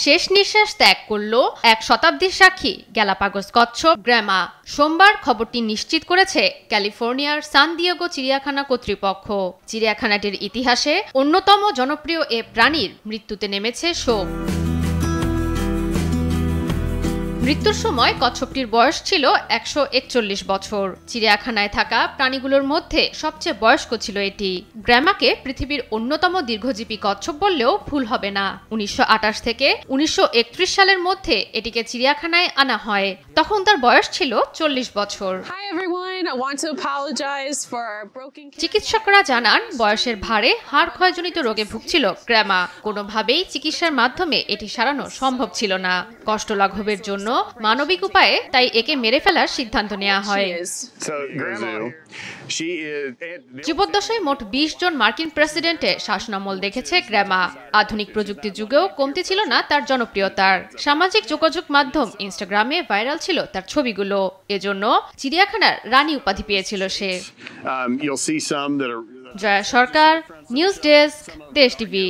শেষ নিঃশ্বাস ত্যাগ করল এক শতাব্দীর সাক্ষী গ্যালাপাগোস কচ্ছপ গ্র্যামা। সোমবার খবরটি নিশ্চিত করেছে ক্যালিফোর্নিয়ার সান দিয়েগো চিড়িয়াখানা কর্তৃপক্ষ। চিড়িয়াখানাটির ইতিহাসে অন্যতম জনপ্রিয় এ প্রাণীর মৃত্যুতে নেমেছে শোক। মৃত্যুর সময় কচ্ছপটির বয়স ছিল 141 বছর। চিড়িয়াখানায় থাকা প্রাণীগুলোর মধ্যে সবচেয়ে বয়স্ক ছিল এটি। গ্র্যামাকে পৃথিবীর অন্যতম দীর্ঘজীবী কচ্ছপ বললেও ভুল হবে না। 1928 থেকে 1931 সালের মধ্যে এটিকে চিড়িয়াখানায় আনা হয়। তখন তার বয়স ছিল 40 বছর। চিকিৎসকরা জানান, বয়সের ভারে হাড় ক্ষয়জনিত রোগে ভুগছিল গ্র্যামা। কোনোভাবেই চিকিৎসার মাধ্যমে এটি সারানো সম্ভব ছিল না। কষ্ট লাঘবের জন্য মানবিক উপায়ে তাই একে মেরে ফেলার সিদ্ধান্ত নেওয়া হয়। জীবদ্দশায় মোট 20 জন মার্কিন প্রেসিডেন্টের শাসনামল দেখেছে গ্র্যামা। আধুনিক প্রযুক্তির যুগেও কমতি ছিল না তার জনপ্রিয়তার। সামাজিক যোগাযোগ মাধ্যম ইনস্টাগ্রামে ভাইরাল ছিল তার ছবিগুলো। এজন্য চিড়িয়াখানার রানী উপাধি পেয়েছিল সে। জয়া সরকার, নিউজ ডেস্ক, দেশ টিভি।